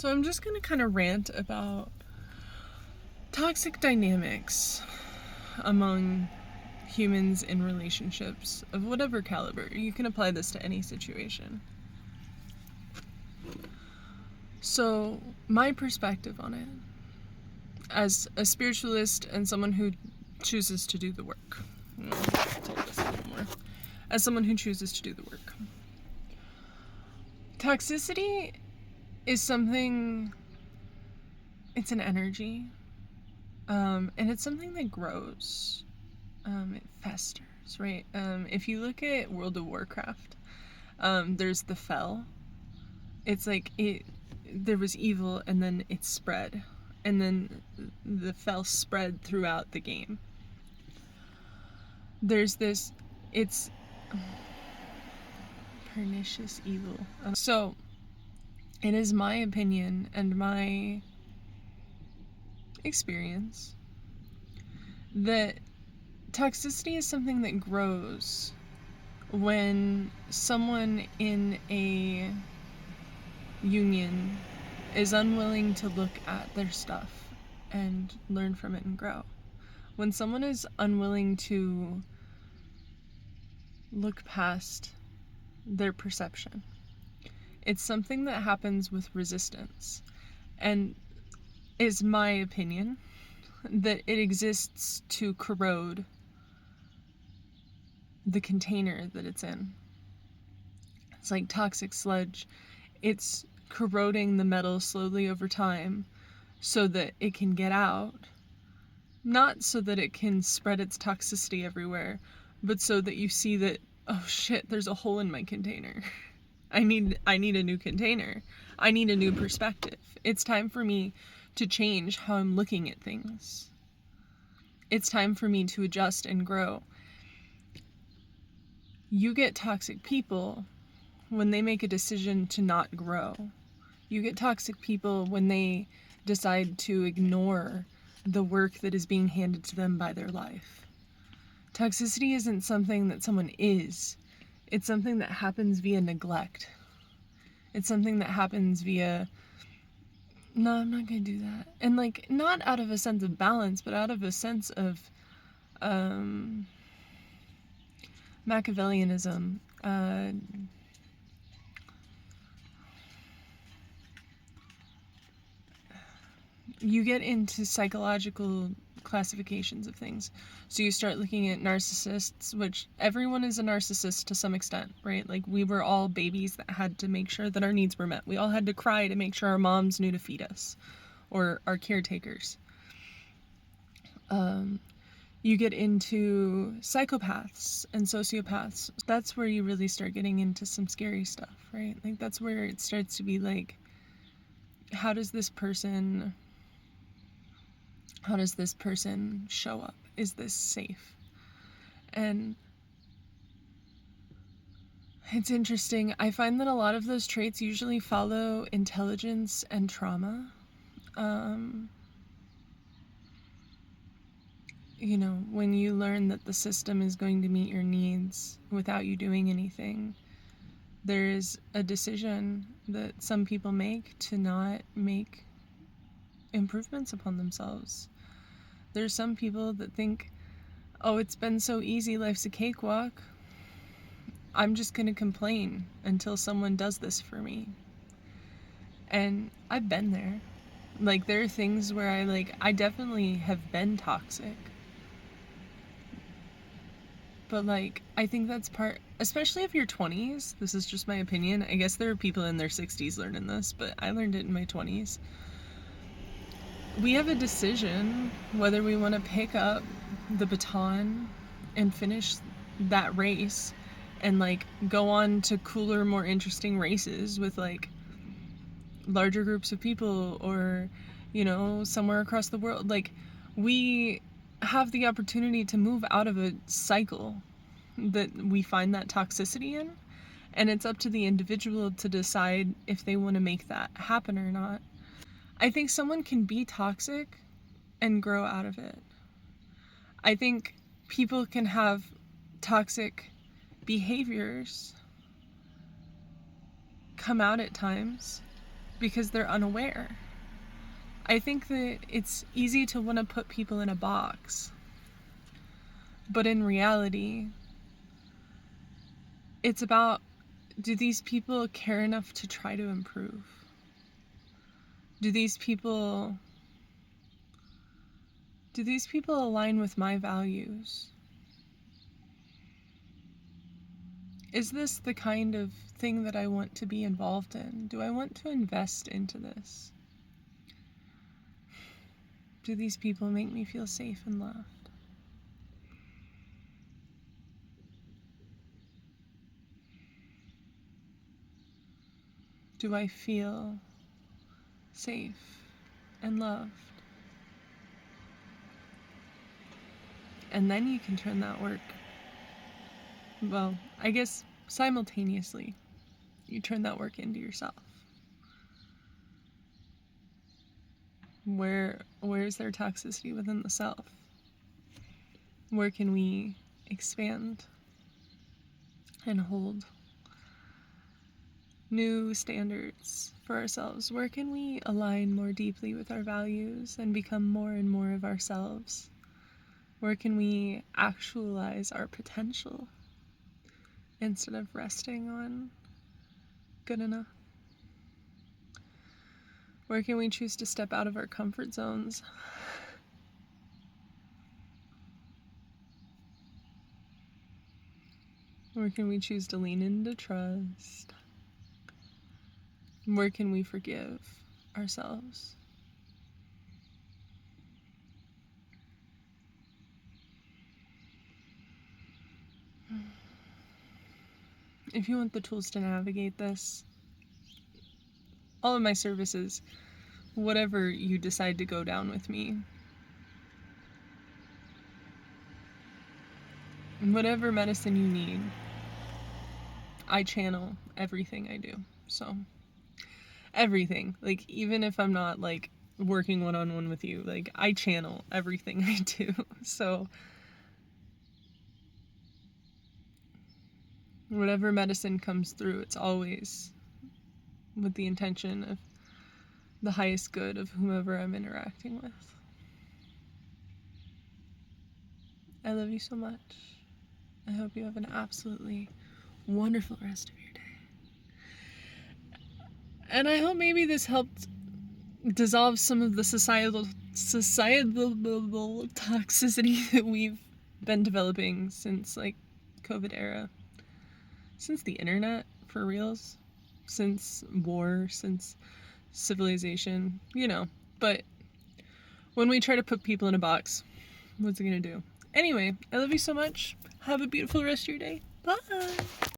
So I'm just going to kind of rant about toxic dynamics among humans in relationships of whatever caliber. You can apply this to any situation. So my perspective on it, as a spiritualist and someone who chooses to do the work, take this a little more, as someone who chooses to do the work, toxicity is something, it's an energy, and it's something that grows. It festers, right? If you look at World of Warcraft, there's the Fel. It's like there was evil and then it spread. And then the Fel spread throughout the game. There's this, it's pernicious evil. So, it is my opinion and my experience that toxicity is something that grows when someone in a union is unwilling to look at their stuff and learn from it and grow. When someone is unwilling to look past their perception. It's something that happens with resistance. And it's my opinion that it exists to corrode the container that it's in. It's like toxic sludge. It's corroding the metal slowly over time so that it can get out. Not so that it can spread its toxicity everywhere, but so that you see that, oh shit, there's a hole in my container. I need a new container. I need a new perspective. It's time for me to change how I'm looking at things. It's time for me to adjust and grow. You get toxic people when they make a decision to not grow. You get toxic people when they decide to ignore the work that is being handed to them by their life. Toxicity isn't something that someone is. It's something that happens via neglect. It's something that happens via, no, I'm not going to do that. And like, not out of a sense of balance, but out of a sense of Machiavellianism. You get into psychological classifications of things. So you start looking at narcissists, which everyone is a narcissist to some extent, right? Like, we were all babies that had to make sure that our needs were met. We all had to cry to make sure our moms knew to feed us, or our caretakers. You get into psychopaths and sociopaths. That's where you really start getting into some scary stuff, right? Like, that's where it starts to be like, how does this person show up? Is this safe? And it's interesting. I find that a lot of those traits usually follow intelligence and trauma. You know, when you learn that the system is going to meet your needs without you doing anything, there is a decision that some people make to not make improvements upon themselves. There's some people that think, oh, it's been so easy, life's a cakewalk. I'm just gonna complain until someone does this for me. And I've been there. Like, there are things where I definitely have been toxic. But like, I think that's part, especially if you're 20s, this is just my opinion. I guess there are people in their 60s learning this, but I learned it in my 20s. We have a decision whether we want to pick up the baton and finish that race and like go on to cooler, more interesting races with like larger groups of people, or, you know, somewhere across the world. Like, we have the opportunity to move out of a cycle that we find that toxicity in, and it's up to the individual to decide if they want to make that happen or not. I think someone can be toxic and grow out of it. I think people can have toxic behaviors come out at times because they're unaware. I think that it's easy to want to put people in a box, but in reality, it's about, do these people care enough to try to improve? Do these people align with my values? Is this the kind of thing that I want to be involved in? Do I want to invest into this? Do these people make me feel safe and loved? Do I feel safe and loved? And then you can turn that work, well, I guess simultaneously, you turn that work into yourself. Where is there toxicity within the self? Where can we expand and hold new standards for ourselves? Where can we align more deeply with our values and become more and more of ourselves? Where can we actualize our potential instead of resting on good enough? Where can we choose to step out of our comfort zones? Where can we choose to lean into trust? Where can we forgive ourselves? If you want the tools to navigate this, all of my services, whatever you decide to go down with me, whatever medicine you need, I channel everything I do. So, everything. Like, even if I'm not, like, working one-on-one with you, like, I channel everything I do. So, whatever medicine comes through, it's always with the intention of the highest good of whomever I'm interacting with. I love you so much. I hope you have an absolutely wonderful rest of your day. And I hope maybe this helped dissolve some of the societal toxicity that we've been developing since, like, COVID era. Since the internet, for reals. Since war, since civilization, you know. But when we try to put people in a box, what's it gonna do? Anyway, I love you so much. Have a beautiful rest of your day. Bye!